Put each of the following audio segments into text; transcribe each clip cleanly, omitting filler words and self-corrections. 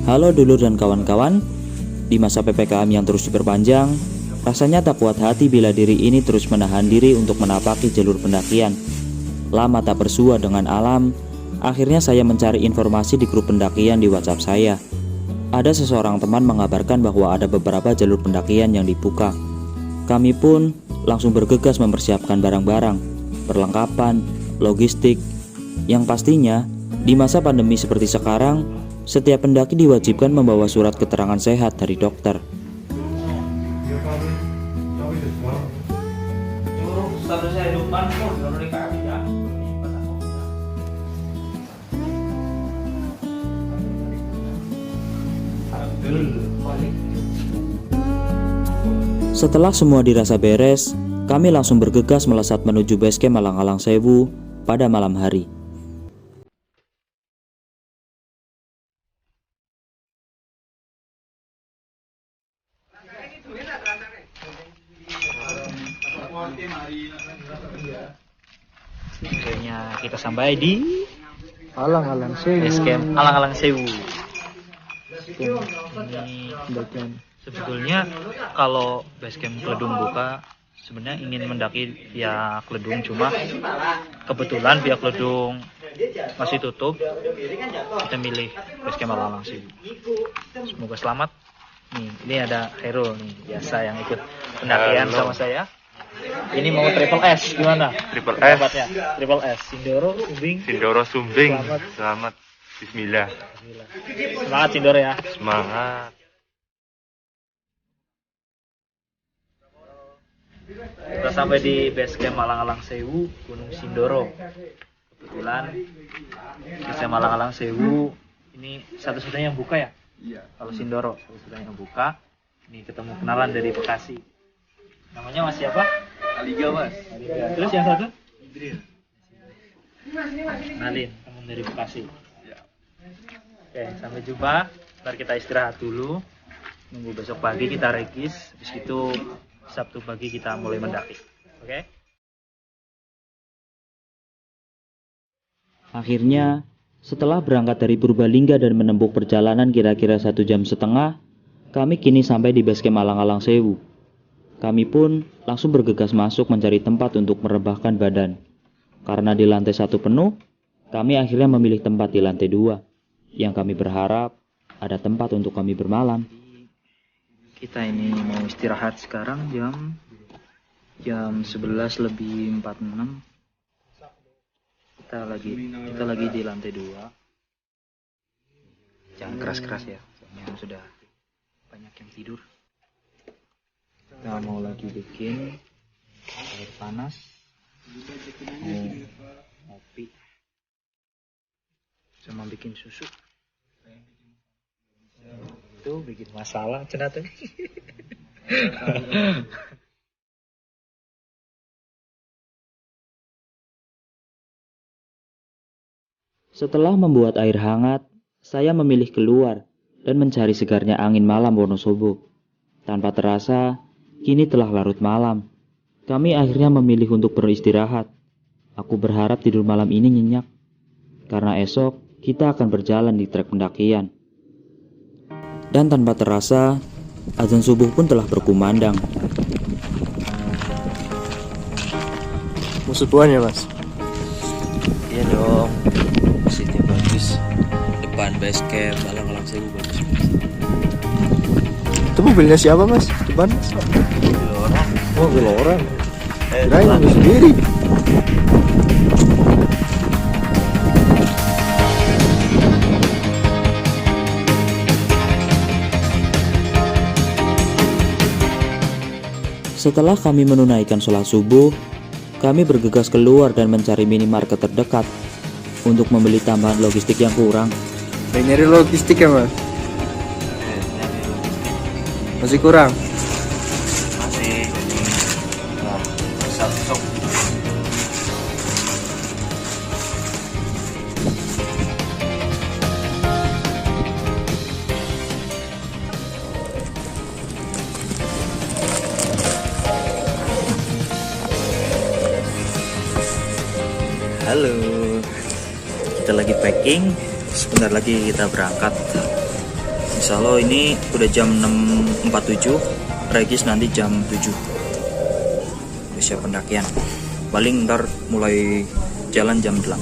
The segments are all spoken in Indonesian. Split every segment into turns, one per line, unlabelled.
Halo dulur dan kawan-kawan, di masa PPKM yang terus diperpanjang, rasanya tak kuat hati bila diri ini terus menahan diri untuk menapaki jalur pendakian. Lama tak bersua dengan alam, akhirnya saya mencari informasi di grup pendakian di WhatsApp saya. Ada seseorang teman mengabarkan bahwa ada beberapa jalur pendakian yang dibuka. Kami pun langsung bergegas mempersiapkan barang-barang, perlengkapan, logistik, yang pastinya di masa pandemi seperti sekarang, setiap pendaki diwajibkan membawa surat keterangan sehat dari dokter. Setelah semua dirasa beres, kami langsung bergegas melesat menuju basecamp Alang-Alang Sewu pada malam hari.
Akhirnya kita sampai di
Alang-Alang Sewu.
basecamp Alang-Alang Sewu. Ini
Bagian.
sebetulnya kalau basecamp Kledung buka, sebenarnya ingin mendaki via Kledung, cuma kebetulan via Kledung masih tutup. Kita milih basecamp Alang-Alang Sewu. Semoga selamat. Ini ada Hero nih, biasa yang ikut pendakian sama saya. Ini mau triple S, gimana?
Triple S.
Pendapatnya? Triple S, Sindoro, Sumbing.
Selamat. Bismillah.
Semangat Sindoro ya.
Semangat.
Kita sampai di basecamp Alang-Alang Sewu, Gunung Sindoro. Kebetulan basecamp Alang-Alang Sewu ini satu-satunya yang buka ya. Kalau Sindoro satu-satunya yang buka. Ini ketemu kenalan dari Bekasi. Namanya Mas siapa?
Aliga, Mas.
Aliga. Terus yang satu? Idril. Nalin, teman dari Bekasi. Oke, sampai jumpa. Ntar kita istirahat dulu. Nunggu besok pagi kita regis. Habis itu Sabtu pagi kita mulai mendaki. Oke?
Akhirnya, setelah berangkat dari Purbalingga dan menempuh perjalanan kira-kira 1,5 jam, kami kini sampai di basecamp Alang-Alang Sewu. Kami pun langsung bergegas masuk mencari tempat untuk merebahkan badan. Karena di lantai 1 penuh, kami akhirnya memilih tempat di lantai 2, yang kami berharap ada tempat untuk kami bermalam.
Kita ini mau istirahat sekarang jam 11:46. Kita lagi di lantai 2. Jangan keras-keras ya, soalnya sudah banyak yang tidur. Kita mau lagi bikin air panas, mau kopi, sama bikin susu. Itu bikin masalah cenat.
Setelah membuat air hangat, saya memilih keluar dan mencari segarnya angin malam Wonosobo. Tanpa terasa, kini telah larut malam. Kami akhirnya memilih untuk beristirahat. Aku berharap tidur malam ini nyenyak, karena esok kita akan berjalan di trek pendakian. Dan tanpa terasa, azan subuh pun telah berkumandang.
Musuh tuan ya, Mas?
Iya dong, positif bagus. Depan basecamp Alang-Alang Sewu bagus.
Itu mobilnya siapa, Mas? Depan, Mas?
Orang.
Oh, mobil orang. Kirain mobil sendiri.
Setelah kami menunaikan sholat subuh, kami bergegas keluar dan mencari minimarket terdekat untuk membeli tambahan logistik yang kurang.
Nyari logistik ya, Mas? Masih kurang?
Masih. Sok.
Halo, kita lagi packing, sebentar lagi kita berangkat. Insya Allah ini udah jam 6.47, regis nanti jam 7. Udah siap pendakian. Paling ntar mulai jalan jam 8.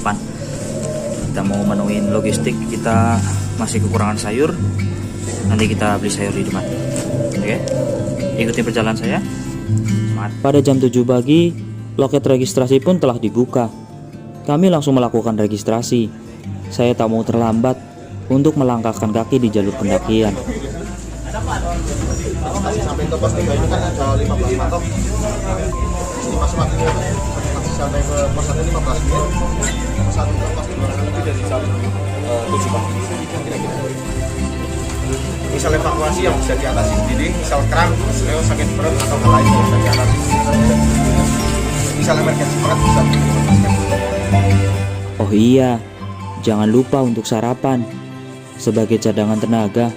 Kita mau menuin logistik, kita masih kekurangan sayur. Nanti kita beli sayur di depan. Oke, ikuti perjalanan saya. Semangat. Pada jam 7 pagi, loket registrasi pun telah dibuka. Kami langsung melakukan registrasi. Saya tak mau terlambat untuk melangkahkan kaki di jalur pendakian.
Sampai ke pos 3 ini kan ada 15 patok. Masih sampai ke pos 1 15 menit. Pos 1 ke pos 2 lebih dari jam 7 pagi kira-kira. Misal evakuasi yang bisa diatasi sendiri, misal kram, seleo, sakit perut atau hal lain yang bisa diatasi. Misal emergensi berat bisa diatasi.
Oh iya, jangan lupa untuk sarapan. Sebagai cadangan tenaga,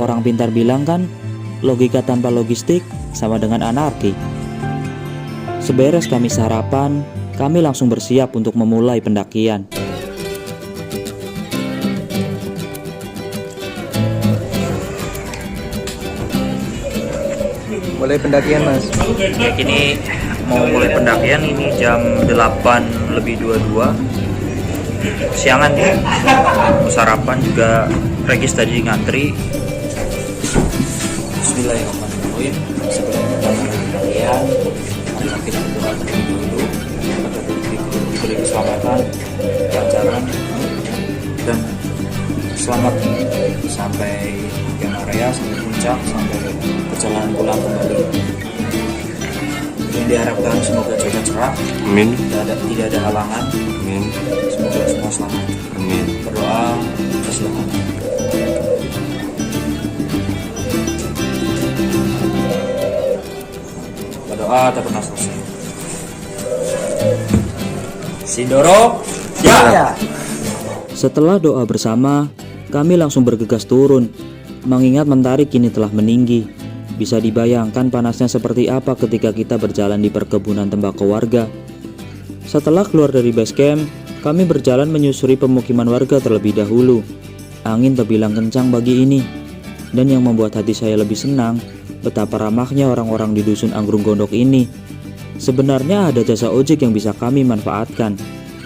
orang pintar bilang kan, logika tanpa logistik sama dengan anarki. Seberes kami sarapan, kami langsung bersiap untuk memulai pendakian.
Mulai pendakian mas.
Ya, kini mau mulai pendakian, ini jam 8:22. Siangan nih, mau sarapan juga, regis tadi ngantri. Bismillahirrahmanirrahim. Sebelum kita mulai pendakian, marilah kita berdoa terlebih dulu agar diberi keselamatan, kelancaran, dan selamat sampai Camp Area, sampai puncak, sampai perjalanan pulang kembali. Yang diharapkan semoga cuaca cerah,
Amin.
tidak ada halangan.
Amin.
Semoga semua selamat.
Amin.
Berdoa keselamatan. Berdoa tak pernah selesai. Sindoro, ya. Setelah doa bersama, kami langsung bergegas turun. Mengingat mentari kini telah meninggi, bisa dibayangkan panasnya seperti apa ketika kita berjalan di perkebunan tembakau warga. Setelah keluar dari base camp, kami berjalan menyusuri pemukiman warga terlebih dahulu. Angin terbilang kencang bagi ini, dan yang membuat hati saya lebih senang, betapa ramahnya orang-orang di dusun Anggrung Gondok ini. Sebenarnya ada jasa ojek yang bisa kami manfaatkan,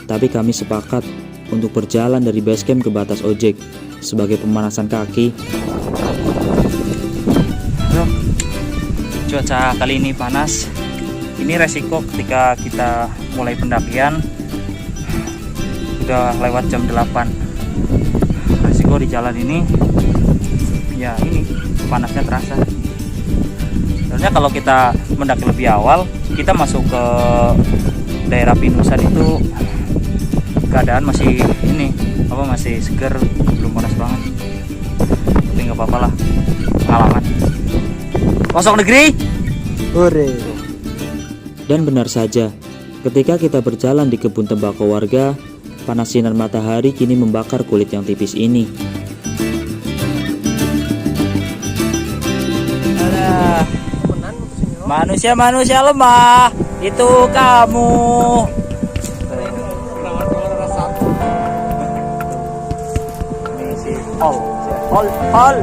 tapi kami sepakat untuk berjalan dari base camp ke batas ojek sebagai pemanasan kaki. Cuaca kali ini panas. Ini resiko ketika kita mulai pendakian. Udah lewat jam 8. Resiko di jalan ini, ya ini panasnya terasa. Sebenarnya kalau kita mendaki lebih awal, kita masuk ke daerah Pinusan itu keadaan masih masih seger, belum panas banget. Tapi nggak apa-apa lah, pengalaman. Kosong negeri.
Hore.
Dan benar saja, ketika kita berjalan di kebun tembakau warga, panas sinar matahari kini membakar kulit yang tipis ini. Manusia-manusia lemah, itu kamu. Hol.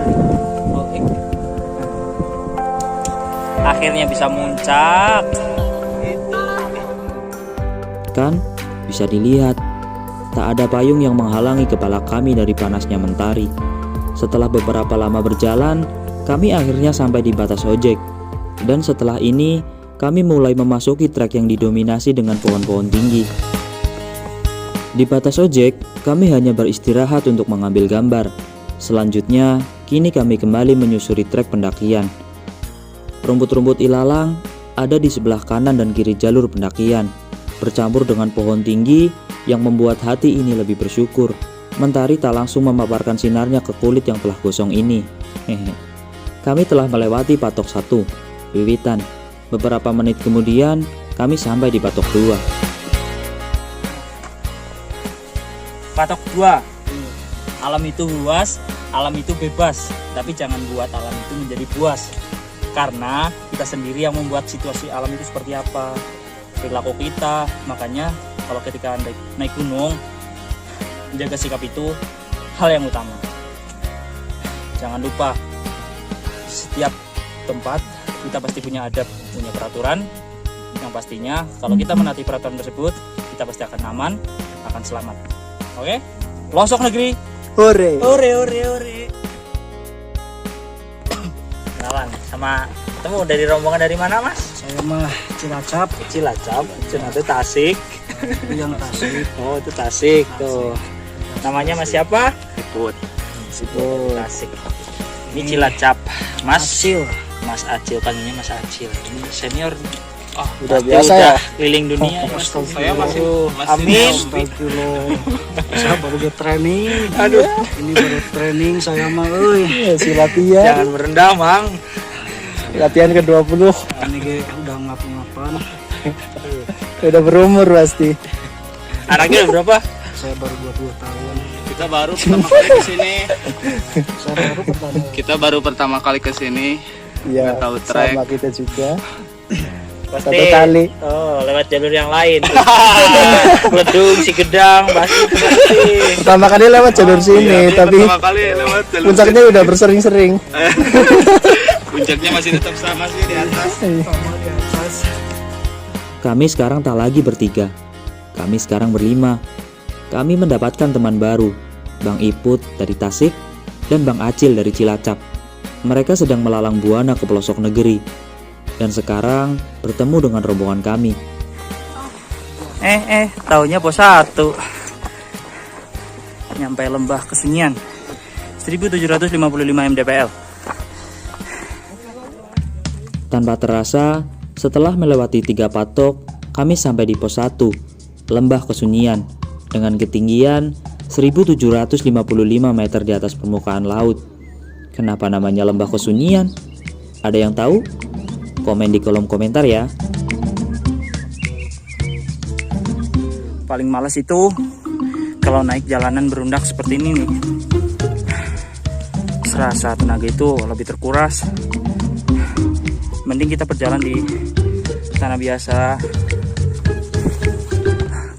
Akhirnya bisa muncak. Kan bisa dilihat, tak ada payung yang menghalangi kepala kami dari panasnya mentari. Setelah beberapa lama berjalan, kami akhirnya sampai di batas ojek. Dan setelah ini, kami mulai memasuki trek yang didominasi dengan pohon-pohon tinggi. Di batas ojek, kami hanya beristirahat untuk mengambil gambar. Selanjutnya, kini kami kembali menyusuri trek pendakian. Rumput-rumput ilalang ada di sebelah kanan dan kiri jalur pendakian, bercampur dengan pohon tinggi yang membuat hati ini lebih bersyukur. Mentari tak langsung memaparkan sinarnya ke kulit yang telah gosong ini. Kami telah melewati patok 1, Wiwitan. Beberapa menit kemudian, kami sampai di patok 2. Patok 2. Alam itu luas, alam itu bebas, tapi jangan buat alam itu menjadi puas. Karena kita sendiri yang membuat situasi alam itu seperti apa, perilaku kita. Makanya kalau ketika naik gunung, menjaga sikap itu hal yang utama.
Jangan lupa, setiap tempat kita pasti punya adab, punya peraturan. Yang pastinya kalau kita menaati peraturan tersebut, kita pasti akan aman, akan selamat. Oke? Pelosok negeri.
Hore.
Ore ore ore. Kenalan sama ketemu dari rombongan dari mana, Mas?
Saya mah Cilacap,
Cilacap, itu Tasik.
yang Tasik.
Oh, itu Tasik tuh. Namanya Mas siapa?
Ikut.
Oh, Tasik. Ini Cilacap. Mas
Acil.
Mas Acil, panggilnya Mas Acil. Ini senior. Oh,
Udah
pasti
biasa
udah
ya?
keliling dunia. ya, Mas.
Saya masih
Amin.
Astagfirullah. Saya baru ke training.
Aduh.
Ini baru training saya mah euy. Si latihan.
Jangan merendah, Mang.
Latihan ke-20. Ini ge udah ngap-ngapan. Udah berumur pasti.
Anaknya berapa?
Saya baru 20 tahun.
Kita baru pertama kali ke sini.
Saya baru pertama.
Kita baru pertama kali ke sini.
Iya.
Nggak tahu trek.
Sama kita juga.
Pasti.
Satu kali.
Oh, lewat jalur yang lain. Pledung, si Gedang, pasti.
Pertama kali lewat jalur sini,
Iya,
tapi
pertama kali lewat jalur
puncaknya udah bersering-sering.
Puncaknya masih tetap sama sih di atas.
Kami sekarang tak lagi bertiga. Kami sekarang berlima. Kami mendapatkan teman baru, Bang Iput dari Tasik dan Bang Acil dari Cilacap. Mereka sedang melalang buana ke pelosok negeri. Dan sekarang bertemu dengan rombongan kami.
Taunya pos 1. Nyampe lembah kesunyian 1755 mdpl.
Tanpa terasa, setelah melewati 3 patok, kami sampai di pos 1, Lembah Kesunyian, dengan ketinggian 1755 meter di atas permukaan laut. Kenapa namanya Lembah Kesunyian? Ada yang tahu? Komen di kolom komentar ya.
Paling males itu kalau naik jalanan berundak seperti ini nih. Serasa tenaga itu lebih terkuras. Mending kita berjalan di tanah biasa.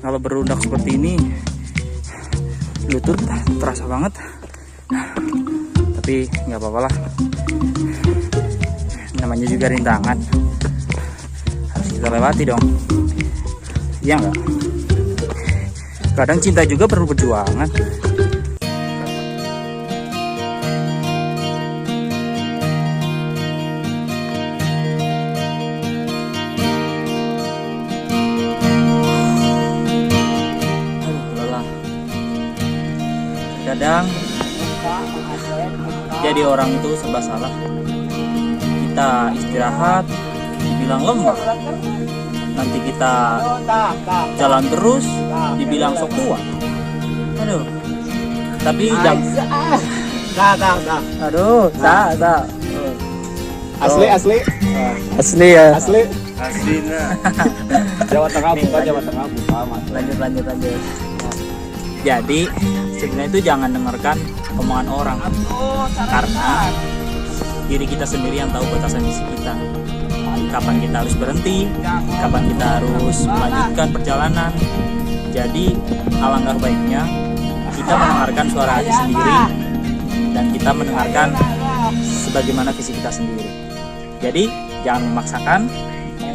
Kalau berundak seperti ini, lutut terasa banget. Tapi nggak apa-apa lah. Namanya juga rintangan. Harus kita lewati dong. Iya nggak? Kadang cinta juga perlu perjuangan. Kadang jadi orang itu serba salah. Kita istirahat dibilang lemah, nanti kita jalan terus dibilang sok kuat. Aduh, tapi aduh,
Asli ya.
Aslinya. Jawa Tengah bukan Jawa Tengah bukan.
lanjut. Jadi sebenarnya itu jangan dengarkan omongan orang, karena diri kita sendiri yang tahu batasan misi kita. Kapan kita harus berhenti, kapan kita harus melanjutkan perjalanan. Jadi alangkah baiknya kita mendengarkan suara hati sendiri dan kita mendengarkan sebagaimana visi kita sendiri. Jadi jangan memaksakan,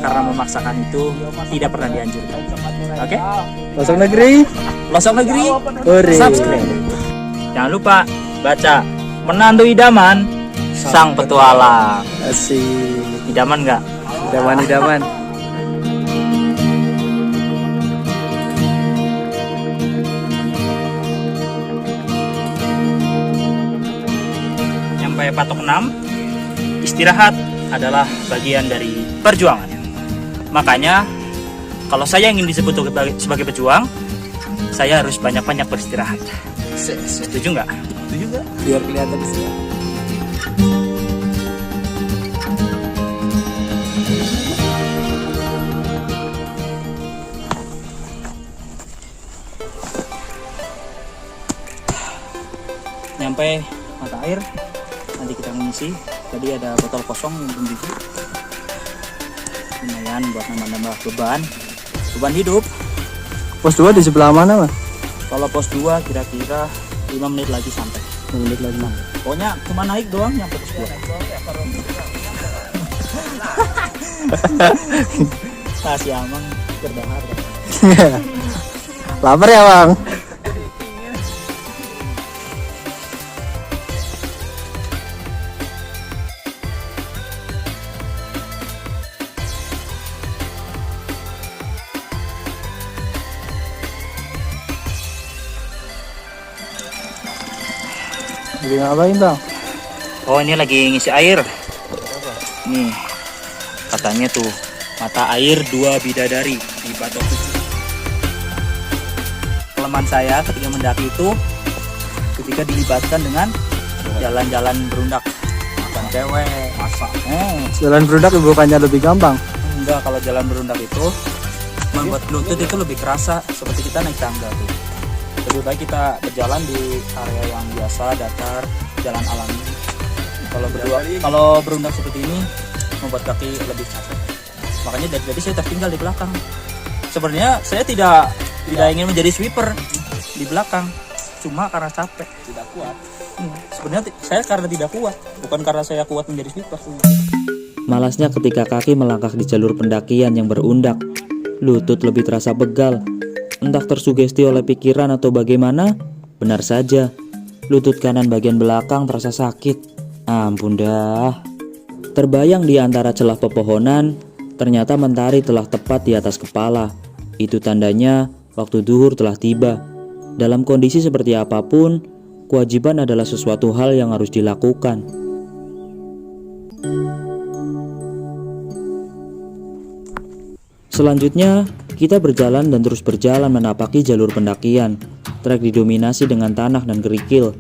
karena memaksakan itu tidak pernah dianjurkan. Oke?
Pelosok negeri.
Pelosok negeri,
Hore.
subscribe. Jangan lupa baca Menantu Idaman Sang Petualang.
Asik.
Idaman nggak?
Idaman.
Sampai patok 6, istirahat adalah bagian dari perjuangan. Makanya kalau saya ingin disebut sebagai pejuang, saya harus banyak-banyak beristirahat. Setuju nggak?
Biar kelihatan sih.
Nyampe mata air, nanti kita mengisi. Tadi ada botol kosong yang belum diisi. Lumayan buat nambah-nambah beban hidup.
Pos 2 di sebelah mana, Mas?
Kalau pos 2 kira-kira 5 menit lagi sampai.
5 menit lagi.
Pokoknya cuma naik doang yang fokus gua. Si Amang berdahar.
Lapar ya bang? Lagi ngapain bang?
Oh ini lagi ngisi air. Nih katanya tuh mata air 2 bidadari di Batok 7. Kelemahan saya ketika mendaki itu ketika dilibatkan dengan jalan-jalan berundak, makan cewek, masak.
Jalan berudak bukannya lebih gampang?
Enggak, kalau jalan berundak itu membuat lutut itu lebih kerasa seperti kita naik tangga tuh. Lebih baik kita berjalan di area yang biasa, datar, jalan alami. Kalau berundak seperti ini membuat kaki lebih capek. Makanya dari tadi saya tertinggal di belakang. Sebenarnya saya tidak ingin menjadi sweeper di belakang, cuma karena capek, tidak kuat. Sebenarnya saya karena tidak kuat, bukan karena saya kuat menjadi sweeper. Malasnya ketika kaki melangkah di jalur pendakian yang berundak, lutut lebih terasa begal. Entah tersugesti oleh pikiran atau bagaimana, benar saja, lutut kanan bagian belakang terasa sakit. Ampun dah. Terbayang di antara celah pepohonan, ternyata mentari telah tepat di atas kepala. Itu tandanya waktu zuhur telah tiba. Dalam kondisi seperti apapun, kewajiban adalah sesuatu hal yang harus dilakukan. Selanjutnya, kita berjalan dan terus berjalan menapaki jalur pendakian. Trek didominasi dengan tanah dan kerikil.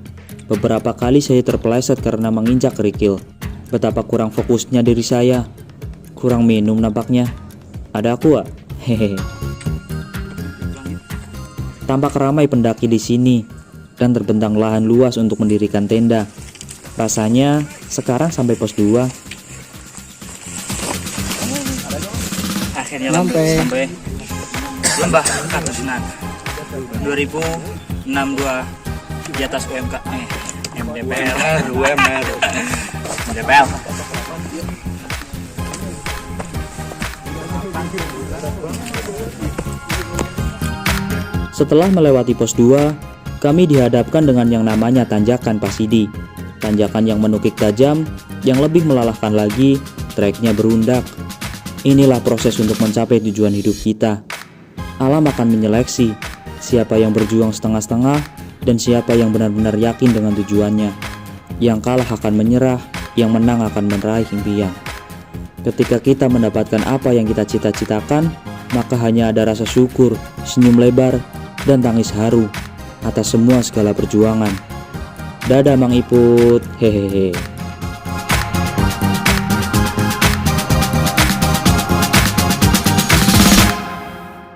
Beberapa kali saya terpeleset karena menginjak kerikil. Betapa kurang fokusnya diri saya. Kurang minum nampaknya. Ada aku, hehehe. Tampak ramai pendaki di sini dan terbentang lahan luas untuk mendirikan tenda. Rasanya sekarang sampai pos 2. Akhirnya sampai lembah Kartesinan 2062 di atas UMK MDPL UMR MDPL. Setelah melewati pos 2, kami dihadapkan dengan yang namanya tanjakan Pasidi. Tanjakan yang menukik tajam, yang lebih melelahkan lagi, treknya berundak. Inilah proses untuk mencapai tujuan hidup kita. Alam akan menyeleksi siapa yang berjuang setengah-setengah dan siapa yang benar-benar yakin dengan tujuannya. Yang kalah akan menyerah, yang menang akan meraih impian. Ketika kita mendapatkan apa yang kita cita-citakan, maka hanya ada rasa syukur, senyum lebar, dan tangis haru atas semua segala perjuangan. Dadah Mang Iput, hehehe.